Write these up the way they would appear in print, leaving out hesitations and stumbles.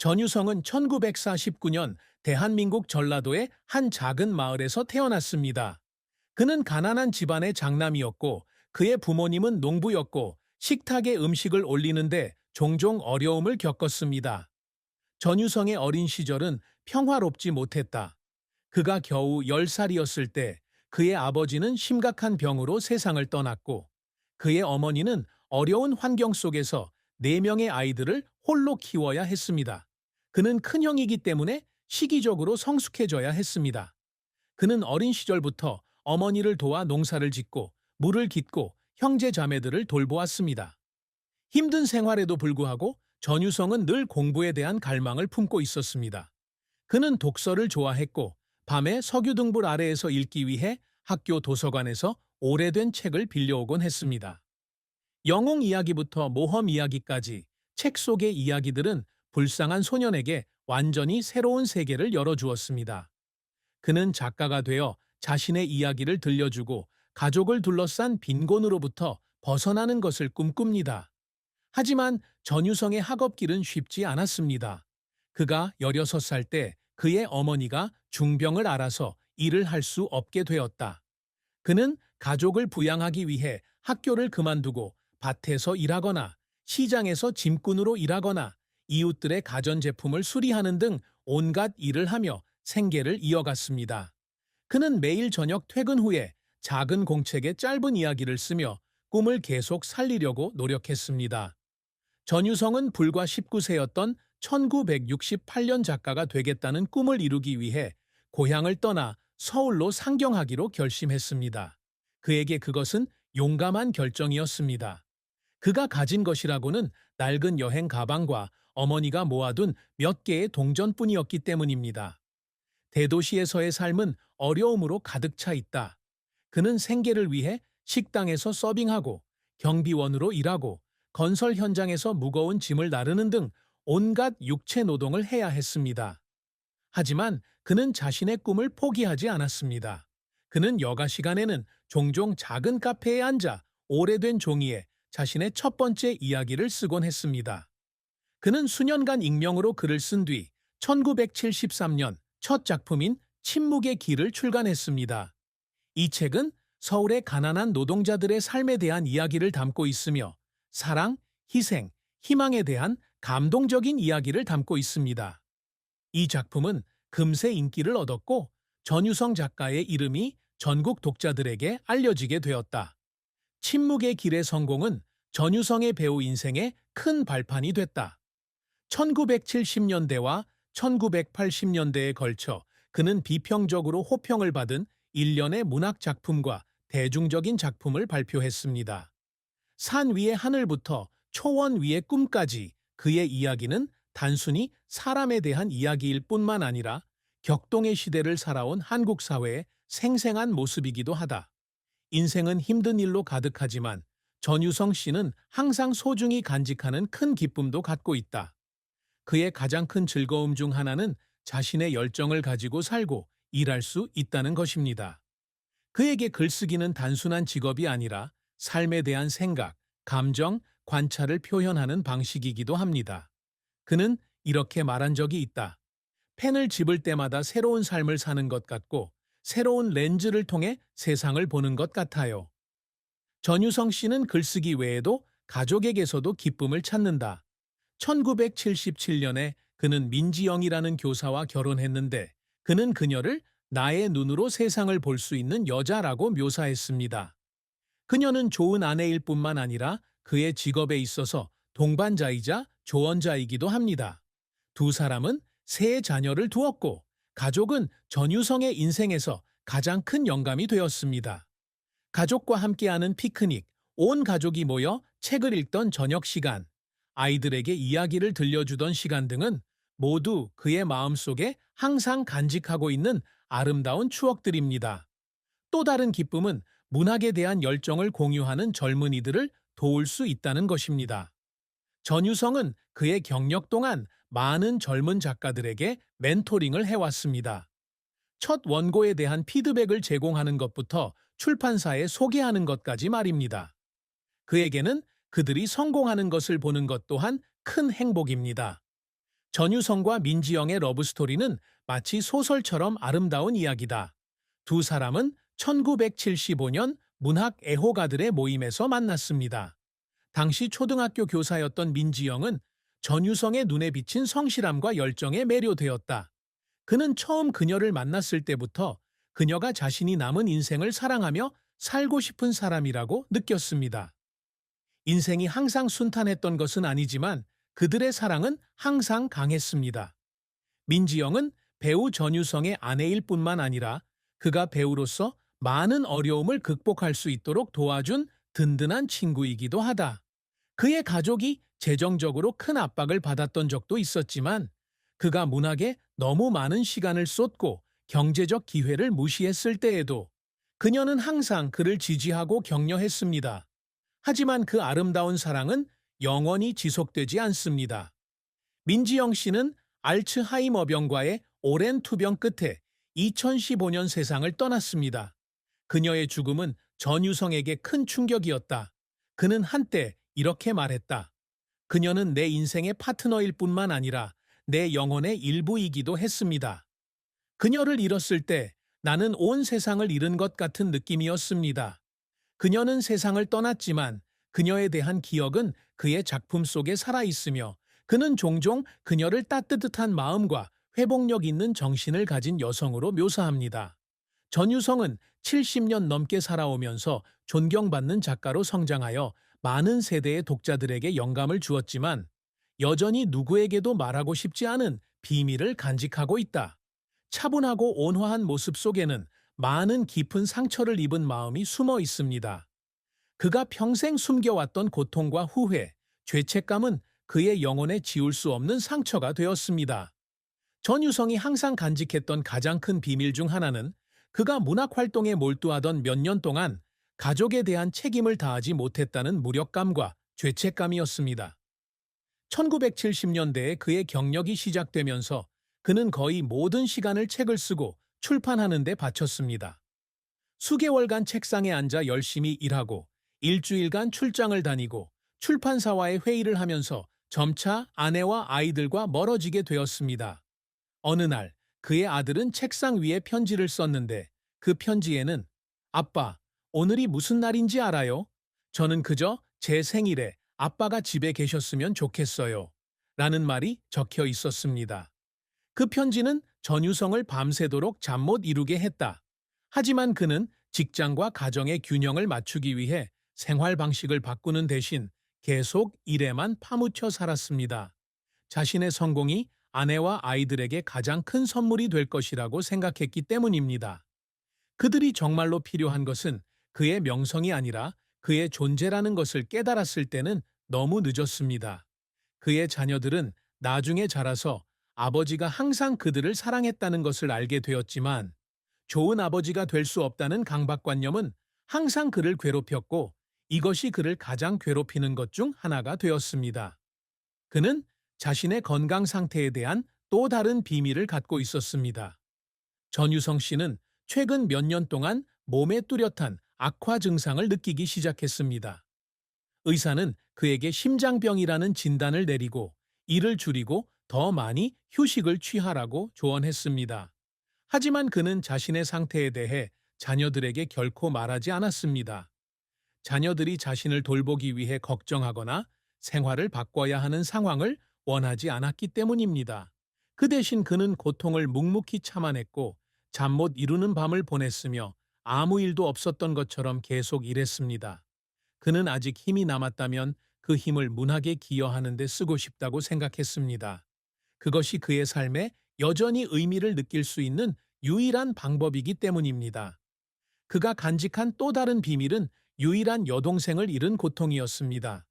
전유성은 1949년 대한민국 전라도의 한 작은 마을에서 태어났습니다. 그는 가난한 집안의 장남이었고 그의 부모님은 농부였고 식탁에 음식을 올리는데 종종 어려움을 겪었습니다. 전유성의 어린 시절은 평화롭지 못했다. 그가 겨우 10살이었을 때 그의 아버지는 심각한 병으로 세상을 떠났고 그의 어머니는 어려운 환경 속에서 4명의 아이들을 홀로 키워야 했습니다. 그는 큰형이기 때문에 시기적으로 성숙해져야 했습니다. 그는 어린 시절부터 어머니를 도와 농사를 짓고 물을 깃고 형제 자매들을 돌보았습니다. 힘든 생활에도 불구하고 전유성은 늘 공부에 대한 갈망을 품고 있었습니다. 그는 독서를 좋아했고 밤에 석유등불 아래에서 읽기 위해 학교 도서관에서 오래된 책을 빌려오곤 했습니다. 영웅 이야기부터 모험 이야기까지 책 속의 이야기들은 불쌍한 소년에게 완전히 새로운 세계를 열어주었습니다. 그는 작가가 되어 자신의 이야기를 들려주고 가족을 둘러싼 빈곤으로부터 벗어나는 것을 꿈꿉니다. 하지만 전유성의 학업길은 쉽지 않았습니다. 그가 16살 때 그의 어머니가 중병을 앓아서 일을 할 수 없게 되었다. 그는 가족을 부양하기 위해 학교를 그만두고 밭에서 일하거나 시장에서 짐꾼으로 일하거나 이웃들의 가전제품을 수리하는 등 온갖 일을 하며 생계를 이어갔습니다. 그는 매일 저녁 퇴근 후에 작은 공책에 짧은 이야기를 쓰며 꿈을 계속 살리려고 노력했습니다. 전유성은 불과 19세였던 1968년 작가가 되겠다는 꿈을 이루기 위해 고향을 떠나 서울로 상경하기로 결심했습니다. 그에게 그것은 용감한 결정이었습니다. 그가 가진 것이라고는 낡은 여행 가방과 어머니가 모아둔 몇 개의 동전뿐이었기 때문입니다. 대도시에서의 삶은 어려움으로 가득 차 있다. 그는 생계를 위해 식당에서 서빙하고 경비원으로 일하고 건설 현장에서 무거운 짐을 나르는 등 온갖 육체 노동을 해야 했습니다. 하지만 그는 자신의 꿈을 포기하지 않았습니다. 그는 여가 시간에는 종종 작은 카페에 앉아 오래된 종이에 자신의 첫 번째 이야기를 쓰곤 했습니다. 그는 수년간 익명으로 글을 쓴 뒤 1973년 첫 작품인 침묵의 길을 출간했습니다. 이 책은 서울의 가난한 노동자들의 삶에 대한 이야기를 담고 있으며 사랑, 희생, 희망에 대한 감동적인 이야기를 담고 있습니다. 이 작품은 금세 인기를 얻었고 전유성 작가의 이름이 전국 독자들에게 알려지게 되었다. 침묵의 길의 성공은 전유성의 배우 인생에 큰 발판이 됐다. 1970년대와 1980년대에 걸쳐 그는 비평적으로 호평을 받은 일련의 문학 작품과 대중적인 작품을 발표했습니다. 산 위의 하늘부터 초원 위의 꿈까지 그의 이야기는 단순히 사람에 대한 이야기일 뿐만 아니라 격동의 시대를 살아온 한국 사회의 생생한 모습이기도 하다. 인생은 힘든 일로 가득하지만 전유성 씨는 항상 소중히 간직하는 큰 기쁨도 갖고 있다. 그의 가장 큰 즐거움 중 하나는 자신의 열정을 가지고 살고 일할 수 있다는 것입니다. 그에게 글쓰기는 단순한 직업이 아니라 삶에 대한 생각, 감정, 관찰을 표현하는 방식이기도 합니다. 그는 이렇게 말한 적이 있다. 펜을 집을 때마다 새로운 삶을 사는 것 같고 새로운 렌즈를 통해 세상을 보는 것 같아요. 전유성 씨는 글쓰기 외에도 가족에게서도 기쁨을 찾는다. 1977년에 그는 민지영이라는 교사와 결혼했는데 그는 그녀를 나의 눈으로 세상을 볼 수 있는 여자라고 묘사했습니다. 그녀는 좋은 아내일 뿐만 아니라 그의 직업에 있어서 동반자이자 조언자이기도 합니다. 두 사람은 세 자녀를 두었고 가족은 전유성의 인생에서 가장 큰 영감이 되었습니다. 가족과 함께하는 피크닉, 온 가족이 모여 책을 읽던 저녁 시간, 아이들에게 이야기를 들려주던 시간 등은 모두 그의 마음속에 항상 간직하고 있는 아름다운 추억들입니다. 또 다른 기쁨은 문학에 대한 열정을 공유하는 젊은이들을 도울 수 있다는 것입니다. 전유성은 그의 경력 동안 많은 젊은 작가들에게 멘토링을 해왔습니다. 첫 원고에 대한 피드백을 제공하는 것부터 출판사에 소개하는 것까지 말입니다. 그에게는 그들이 성공하는 것을 보는 것 또한 큰 행복입니다. 전유성과 민지영의 러브스토리는 마치 소설처럼 아름다운 이야기다. 두 사람은 1975년 문학 애호가들의 모임에서 만났습니다. 당시 초등학교 교사였던 민지영은 전유성의 눈에 비친 성실함과 열정에 매료되었다. 그는 처음 그녀를 만났을 때부터 그녀가 자신이 남은 인생을 사랑하며 살고 싶은 사람이라고 느꼈습니다. 인생이 항상 순탄했던 것은 아니지만 그들의 사랑은 항상 강했습니다. 민지영은 배우 전유성의 아내일 뿐만 아니라 그가 배우로서 많은 어려움을 극복할 수 있도록 도와준 든든한 친구이기도 하다. 그의 가족이 재정적으로 큰 압박을 받았던 적도 있었지만 그가 문학에 너무 많은 시간을 쏟고 경제적 기회를 무시했을 때에도 그녀는 항상 그를 지지하고 격려했습니다. 하지만 그 아름다운 사랑은 영원히 지속되지 않습니다. 민지영 씨는 알츠하이머병과의 오랜 투병 끝에 2015년 세상을 떠났습니다. 그녀의 죽음은 전유성에게 큰 충격이었다. 그는 한때 이렇게 말했다. 그녀는 내 인생의 파트너일 뿐만 아니라 내 영혼의 일부이기도 했습니다. 그녀를 잃었을 때 나는 온 세상을 잃은 것 같은 느낌이었습니다. 그녀는 세상을 떠났지만 그녀에 대한 기억은 그의 작품 속에 살아있으며 그는 종종 그녀를 따뜻한 마음과 회복력 있는 정신을 가진 여성으로 묘사합니다. 전유성은 70년 넘게 살아오면서 존경받는 작가로 성장하여 많은 세대의 독자들에게 영감을 주었지만 여전히 누구에게도 말하고 싶지 않은 비밀을 간직하고 있다. 차분하고 온화한 모습 속에는 많은 깊은 상처를 입은 마음이 숨어 있습니다. 그가 평생 숨겨왔던 고통과 후회, 죄책감은 그의 영혼에 지울 수 없는 상처가 되었습니다. 전유성이 항상 간직했던 가장 큰 비밀 중 하나는 그가 문학 활동에 몰두하던 몇 년 동안 가족에 대한 책임을 다하지 못했다는 무력감과 죄책감이었습니다. 1970년대에 그의 경력이 시작되면서 그는 거의 모든 시간을 책을 쓰고 출판하는 데 바쳤습니다. 수개월간 책상에 앉아 열심히 일하고 일주일간 출장을 다니고 출판사와의 회의를 하면서 점차 아내와 아이들과 멀어지게 되었습니다. 어느 날 그의 아들은 책상 위에 편지를 썼는데 그 편지에는 아빠, 오늘이 무슨 날인지 알아요? 저는 그저 제 생일에 아빠가 집에 계셨으면 좋겠어요. 라는 말이 적혀 있었습니다. 그 편지는 전유성을 밤새도록 잠 못 이루게 했다. 하지만 그는 직장과 가정의 균형을 맞추기 위해 생활 방식을 바꾸는 대신 계속 일에만 파묻혀 살았습니다. 자신의 성공이 아내와 아이들에게 가장 큰 선물이 될 것이라고 생각했기 때문입니다. 그들이 정말로 필요한 것은 그의 명성이 아니라 그의 존재라는 것을 깨달았을 때는 너무 늦었습니다. 그의 자녀들은 나중에 자라서 아버지가 항상 그들을 사랑했다는 것을 알게 되었지만 좋은 아버지가 될 수 없다는 강박관념은 항상 그를 괴롭혔고 이것이 그를 가장 괴롭히는 것 중 하나가 되었습니다. 그는 자신의 건강 상태에 대한 또 다른 비밀을 갖고 있었습니다. 전유성 씨는 최근 몇 년 동안 몸에 뚜렷한 악화 증상을 느끼기 시작했습니다. 의사는 그에게 심장병이라는 진단을 내리고 일을 줄이고 더 많이 휴식을 취하라고 조언했습니다. 하지만 그는 자신의 상태에 대해 자녀들에게 결코 말하지 않았습니다. 자녀들이 자신을 돌보기 위해 걱정하거나 생활을 바꿔야 하는 상황을 원하지 않았기 때문입니다. 그 대신 그는 고통을 묵묵히 참아냈고 잠 못 이루는 밤을 보냈으며 아무 일도 없었던 것처럼 계속 일했습니다. 그는 아직 힘이 남았다면 그 힘을 문학에 기여하는 데 쓰고 싶다고 생각했습니다. 그것이 그의 삶에 여전히 의미를 느낄 수 있는 유일한 방법이기 때문입니다. 그가 간직한 또 다른 비밀은 유일한 여동생을 잃은 고통이었습니다.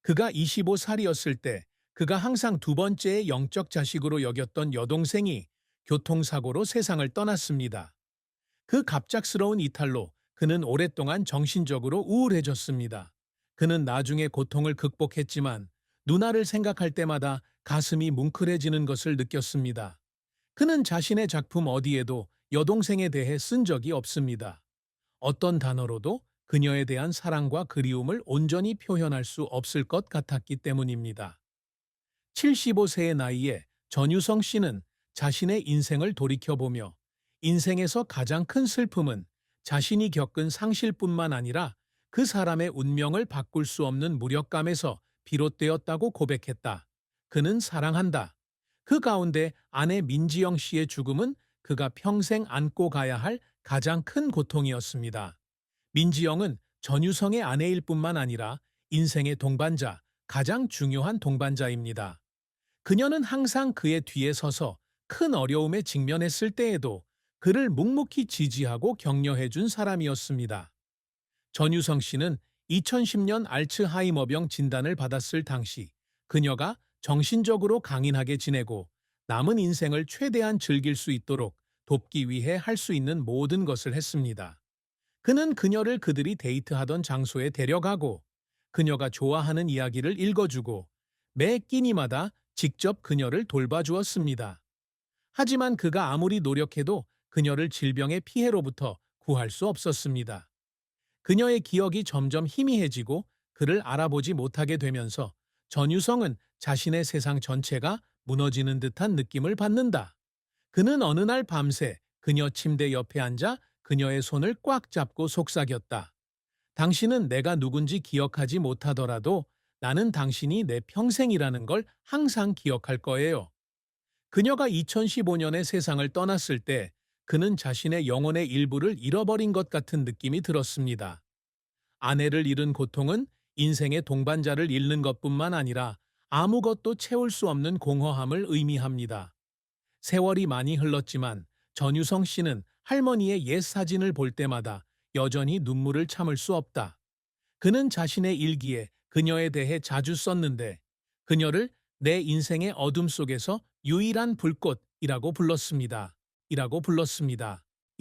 그가 25살이었을 때 그가 항상 두 번째의 영적 자식으로 여겼던 여동생이 교통사고로 세상을 떠났습니다. 그 갑작스러운 이탈로 그는 오랫동안 정신적으로 우울해졌습니다. 그는 나중에 고통을 극복했지만 누나를 생각할 때마다 가슴이 뭉클해지는 것을 느꼈습니다. 그는 자신의 작품 어디에도 여동생에 대해 쓴 적이 없습니다. 어떤 단어로도 그녀에 대한 사랑과 그리움을 온전히 표현할 수 없을 것 같았기 때문입니다. 75세의 나이에 전유성 씨는 자신의 인생을 돌이켜보며 인생에서 가장 큰 슬픔은 자신이 겪은 상실뿐만 아니라 그 사람의 운명을 바꿀 수 없는 무력감에서 비롯되었다고 고백했다. 그는 사랑한다. 그 가운데 아내 민지영 씨의 죽음은 그가 평생 안고 가야 할 가장 큰 고통이었습니다. 민지영은 전유성의 아내일 뿐만 아니라 인생의 동반자, 가장 중요한 동반자입니다. 그녀는 항상 그의 뒤에 서서 큰 어려움에 직면했을 때에도 그를 묵묵히 지지하고 격려해 준 사람이었습니다. 전유성 씨는 2010년 알츠하이머병 진단을 받았을 당시 그녀가 정신적으로 강인하게 지내고 남은 인생을 최대한 즐길 수 있도록 돕기 위해 할 수 있는 모든 것을 했습니다. 그는 그녀를 그들이 데이트하던 장소에 데려가고 그녀가 좋아하는 이야기를 읽어주고 매 끼니마다 직접 그녀를 돌봐주었습니다. 하지만 그가 아무리 노력해도 그녀를 질병의 피해로부터 구할 수 없었습니다. 그녀의 기억이 점점 희미해지고 그를 알아보지 못하게 되면서 전유성은 자신의 세상 전체가 무너지는 듯한 느낌을 받는다. 그는 어느 날 밤새 그녀 침대 옆에 앉아 그녀의 손을 꽉 잡고 속삭였다. 당신은 내가 누군지 기억하지 못하더라도 나는 당신이 내 평생이라는 걸 항상 기억할 거예요. 그녀가 2015년에 세상을 떠났을 때 그는 자신의 영혼의 일부를 잃어버린 것 같은 느낌이 들었습니다. 아내를 잃은 고통은 인생의 동반자를 잃는 것뿐만 아니라 아무것도 채울 수 없는 공허함을 의미합니다. 세월이 많이 흘렀지만 전유성 씨는 할머니의 옛 사진을 볼 때마다 여전히 눈물을 참을 수 없다. 그는 자신의 일기에 그녀에 대해 자주 썼는데 그녀를 내 인생의 어둠 속에서 유일한 불꽃이라고 불렀습니다.